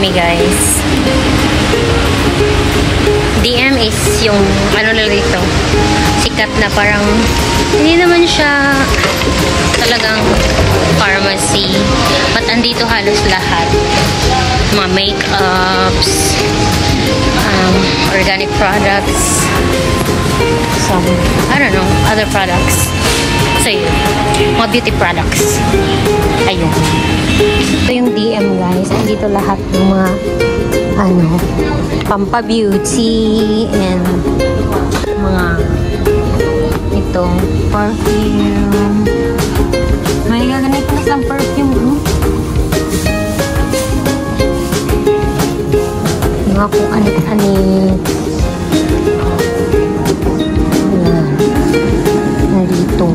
kami, guys. DM is yung, ano nila dito, sikat na parang, hindi naman siya talagang pharmacy. But andito halos lahat. Mga makeups, organic products, some, I don't know, other products. So, yun. Mga beauty products. Ayun. Ito yung DM, guys. Andito lahat ng mga pampa-beauty and mga itong perfume. May gaganit na isang perfume. Mga kung anit-anit. Nandito.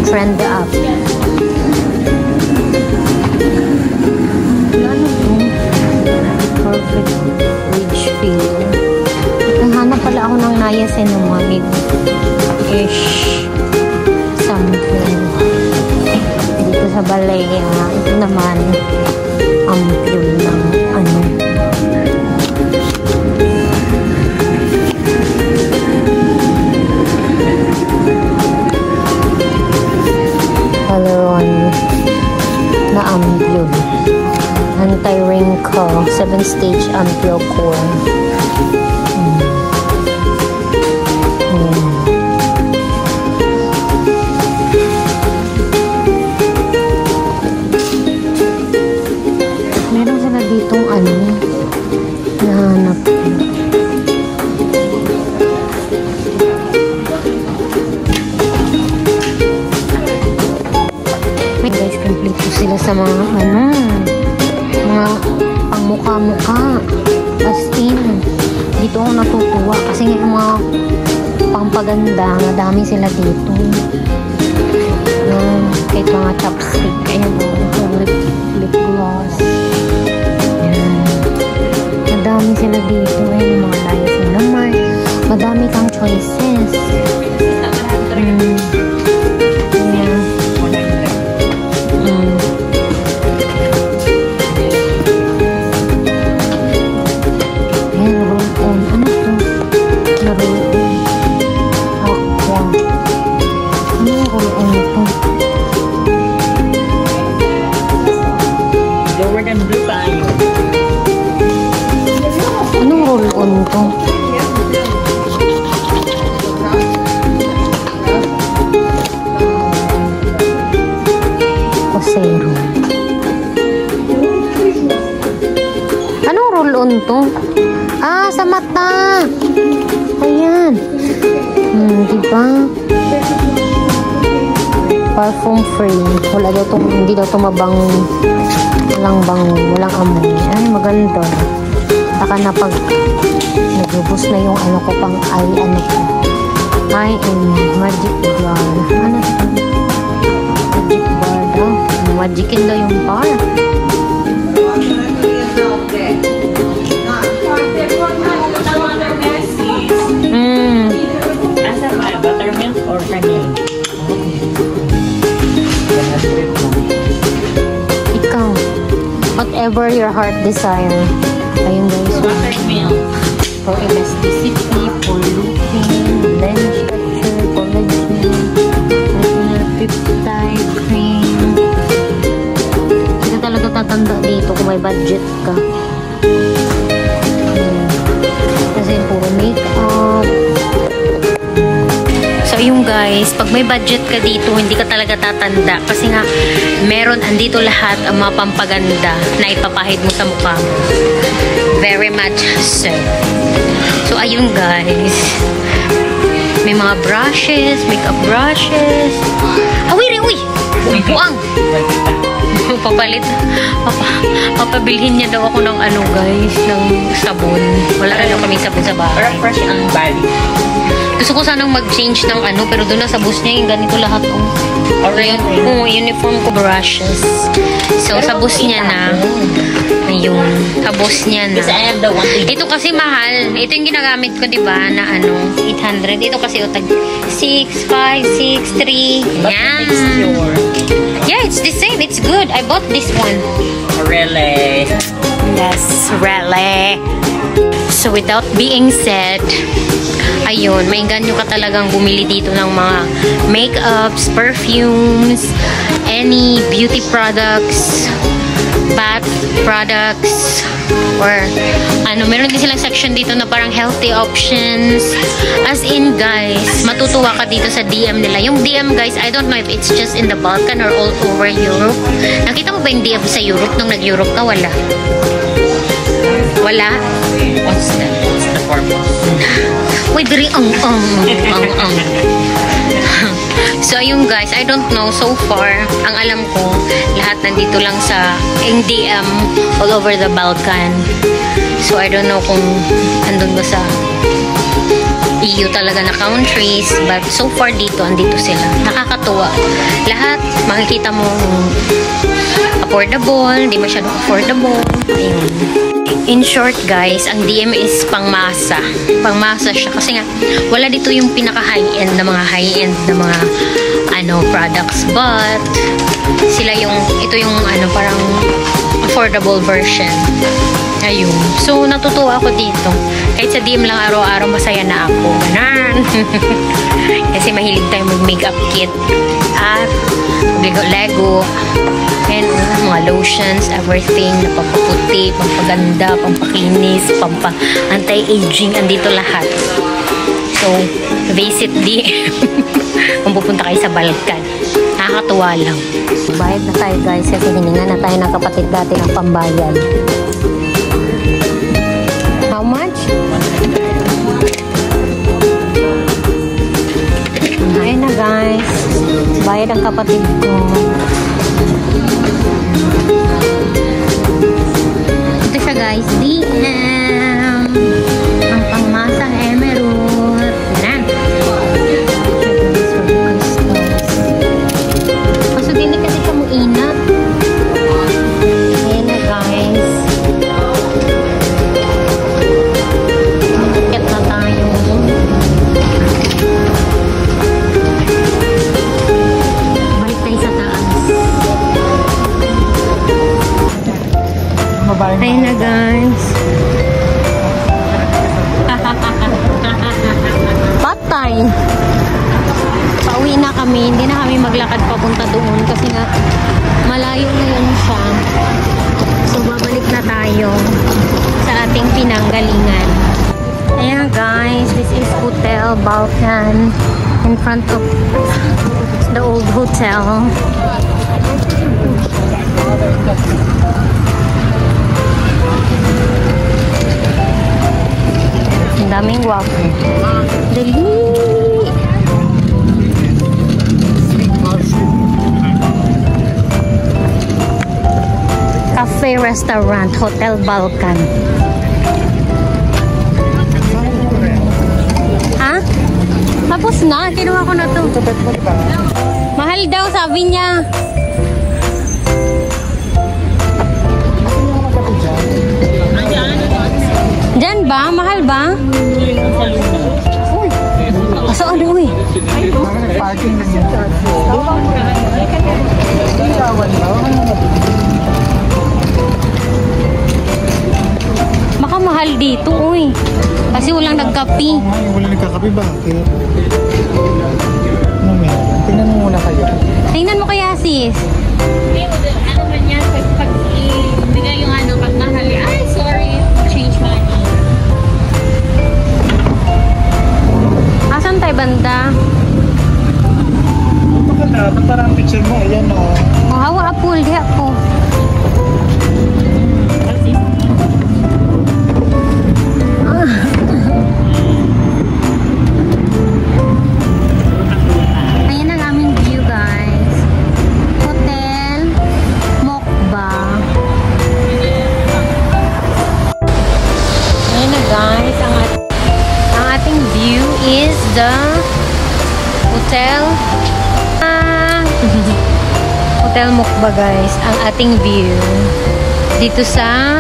Trend up. Perfect ridge feel. Naghanap pala ako ng niacinamide ish something dito sa Balea. Ito naman ang pure ng Hyaluron na Ampoule. Anti-wrinkle 7-stage Ampoule Core. Meron sila ditong nahanap ko. Guys, complete po sila sa mga mga pangmukha-mukha. As in, dito ako natutuwa kasi yung mga pampaganda, madami sila dito. Kahit mga chopstick, ayan o, lip gloss. Ayan. Madami sila dito. Ayan, mga layas na naman. Madami kang choices. Anong roll-on to? Cosero. Anong roll-on to? Ah, sa mata. Ayan. Diba? Parfum free. Wala daw to, hindi daw to mabango. Walang bango, walang amoy. Ay, maganda. Saka na pag nagubos na yung ko pang eye and magic bar. Ano ito? Magic bar daw. Magicin daw yung bar. Asa ba? Buttermilk or vanilla? Ikaw. Whatever your heart desire. Ayun guys. Buttermilk. For elasticity, for looping, lens structure, collagen, retinal peptide cream. Hindi ka talaga tatanda dito kung may budget ka. Kasi puro makeup. So yung guys, pag may budget ka dito, hindi ka talaga tatanda. Kasi nga, meron andito lahat ang mga pampaganda na ipapahid mo sa mukha mo. Very much so. So ayun guys, may mga brushes, makeup brushes. Uy! Buang! Papalit. Papabilhin niya daw ako ng guys, ng sabon. Wala rin ako kaming sabon sa bahay. Fresh ang bali. Gusto ko sanang mag-change ng pero doon na sa bus niya yung ganito lahat. Uniform ko brushes. So, sa bus niya na. Ayun. Sa bus niya na. Ito kasi mahal. Ito yung ginagamit ko, diba? Na 800. Ito kasi utag 6, 5, 6, 3. Yan. Yeah, it's the same. It's good. I bought this one. Really? Yes, really. So without being said, ayun, mainganyo ka talagang bumili dito ng mga makeups, perfumes, any beauty products, bath products, or ano, meron din silang section dito na parang healthy options. As in, guys, matutuwa ka dito sa DM nila. Yung DM, guys, I don't know if it's just in the Balkan or all over Europe. Nakita mo ba yung DM sa Europe nung nag-Europe ka? Wala. Wala? What's that? What's the purpose? Uy, diri ang. So, ayun guys, I don't know so far. Ang alam ko, lahat nandito lang sa DM all over the Balkan. So, I don't know kung andun ba sa EU talaga na countries. But so far dito, andito sila. Nakakatuwa. Lahat, makikita mo affordable, hindi masyadong affordable. Ayun. In short, guys, ang DM is pangmasa. Pangmasa siya. Kasi nga, wala dito yung pinaka-high-end na mga products. But, ito yung parang affordable version. Ayun. So, natutuwa ako dito. Kahit sa DM lang araw-araw, masaya na ako. Ganon. Kasi mahilig tayo mag-makeup kit. At, Lego. And mga lotions, everything na pampaputi, pampaganda, pampakinis, anti-aging, andito lahat. So, visit DM kung pupunta kayo sa Balkan. Nakakatuwa lang. Bayad na tayo guys kasi hininga na tayo ng kapatid dati ng pambayad. How much? Ayun na guys. Bayad ang kapatid ko. Ito siya guys, DM ang pangmasang emerald. Yan. Kaso din kasi siya muinat. Ayan na guys. Get na tayo. Balik tayo sa taas. Ayun na guys. Patay. Pauwi na kami. Hindi na kami maglakad papunta doon kasi nga malayo na yun siya. So babalik na tayo sa ating pinanggalingan. Ayan guys. This is Hotel Balkan in front of the old hotel. Ang daming waffle. Dali! Cafe Restaurant, Hotel Balkan. Ha? Tapos na. Kinuha ko na to. Mahal daw, sabi niya. Diyan ba? Mahal ba? Uy. Saan uy? Parking na niya. Baka mahal dito, uy. Kasi walang nagkapi. Wala nagkakapi ba? Ano meron? Tingnan mo muna kayo. Tingnan mo kaya, sis. Ano man yan? Pag ibigay yung pag mahal, ay, sorry, change money. Asan tayo banda? Maganda, parang picture mo. Ayan o. Oh, hawa apul, di ako. Ayan ang aming view, guys. Hotel Mokba. Ayan na, guys. Ang ating view is the Hotel Hotel Mokba, guys. Ang ating view dito sa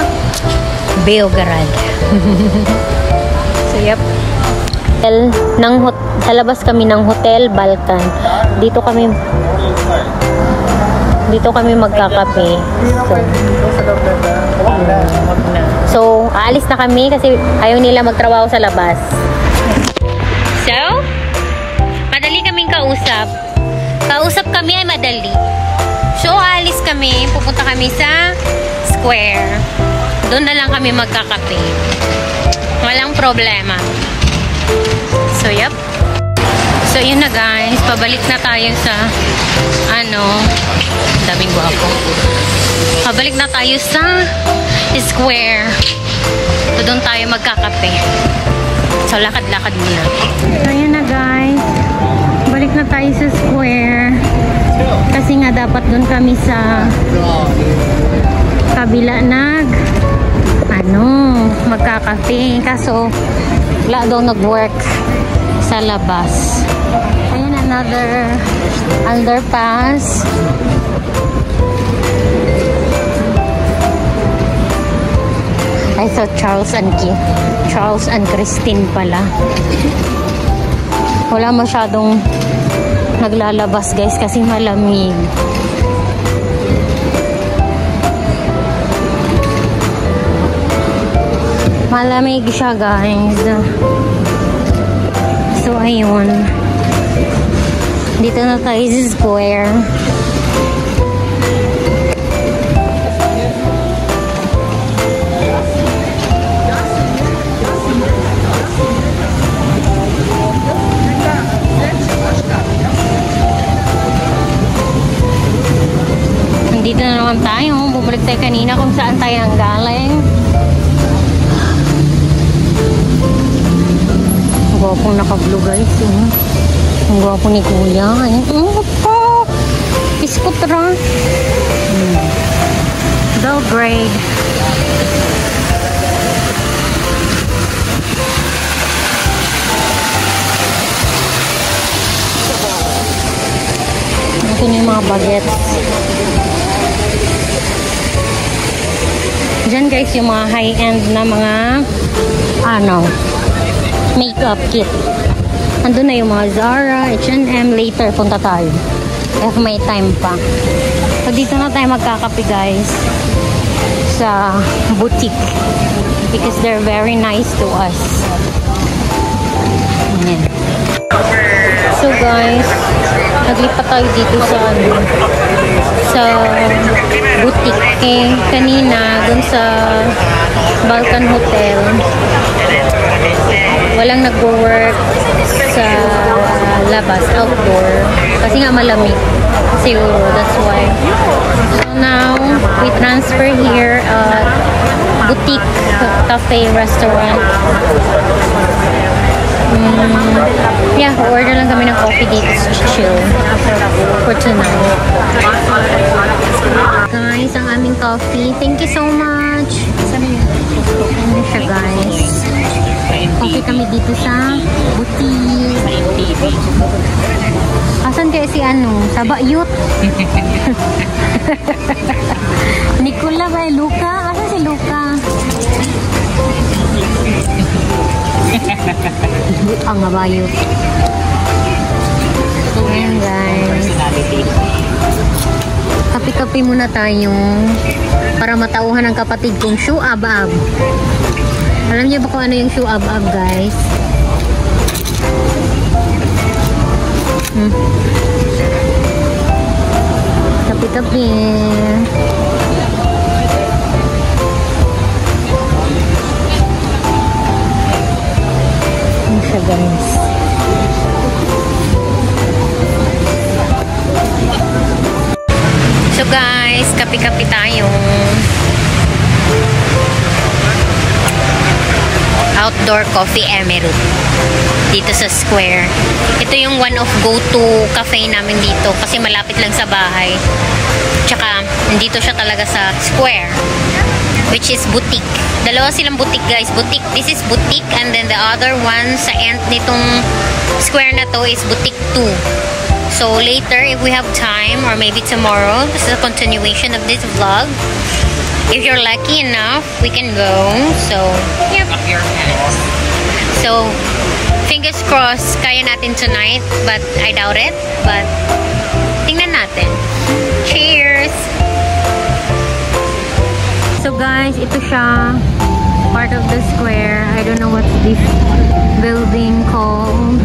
Beograd. So, yep. Sa labas kami ng Hotel Balkan. Dito kami Dito kami magkakape. So, wag na. So, aalis na kami kasi ayaw nila magtrabaho sa labas. So, madali kaming kausap. Kausap kami ay madali. So, aalis kami. Pupunta kami sa square. Doon na lang kami magkakape. Walang problema. So, yep. So, yun na guys. Pabalik na tayo sa daming guwapo. Pabalik na tayo sa square. So, doon tayo magkakape. So, lakad-lakad muna. So, yun na guys. Balik na tayo sa square. Kasi nga dapat doon kami sa kabila magkakape. Kaso, wala daw nag-work sa labas. Ayan, another underpass. I thought Charles and Christine pala. Wala masyadong naglalabas guys kasi malamig. Malamig siya guys. So ayun. Dito na tayo sa square. Dito na naman tayo. Bumalik tayo kanina kung saan tayo nanggaling. Ang gwapong naka-blue guys. Ang gwapo ni Kuya. Biskot ra. Belgrade. Ito na yung mga bagets. Diyan guys yung mga high-end na mga makeup kit. Andun na yung mga Zara, H&M. Later punta tayo. If may time pa. So dito na tayo magkakape guys. Sa boutique. Because they're very nice to us. Ayan. So guys, naglipat tayo dito sa boutique. Kanina dun sa Balkan Hotel walang nagwo-work sa labas, outdoor, kasi nga malamig siguro, that's why. So now we transfer here at boutique cafe restaurant. Yeah, order lang kami ng coffee dito to chill for tonight. Guys, ang aming coffee. Thank you so much. Ano siya guys? Coffee kami dito sa boutique. Asan kaya si sa Bayut? Nicola ba? Luca? Asan si Luca? Ang Bayut. Ayan guys. Kape-kape muna tayo para matauhan ng kapatid kong shoe ab-ab. Alam niyo ba kung ano yung shoe ab-ab guys? Kape-kape. Ano siya guys? So guys, kape-kape tayo. Outdoor Coffee Emerald dito sa Square. Ito yung one of go-to cafe namin dito kasi malapit lang sa bahay. Tsaka, nandito siya talaga sa Square, which is boutique. Dalawa silang boutique guys. Boutique, this is boutique, and then the other one sa end nitong Square na to is boutique 2. So later, if we have time, or maybe tomorrow, this is a continuation of this vlog. If you're lucky enough, we can go. So, yep. So, fingers crossed, kaya natin tonight, but I doubt it. But, tingnan natin. Cheers! guys, ito siya. Part of the square. I don't know what's this building called.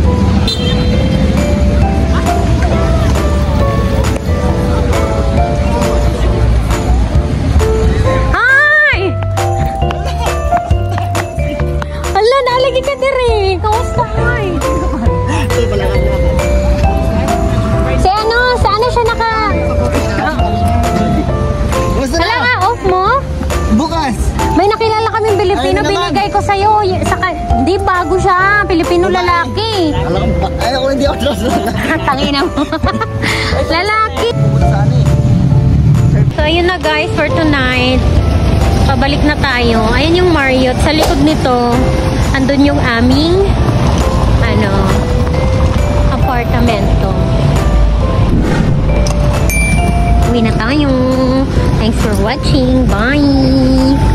Hi! Hala, nalagi ka diri. Kamusta? Hi! Sa ano siya naka... Hala nga, off mo? Bukas! May nakilala kaming Pilipino, Ayun naman. binigay ko sa'yo. Hindi, bago siya. Pilipino lalaki. Alam ko ba? Ay, ako hindi ako lost. Tangina mo. Lalaki. So, ayun na guys for tonight. Pabalik na tayo. Ayan yung Marriott. Sa likod nito, andun yung aming apartamento. Uwi na tayo. Thanks for watching. Bye!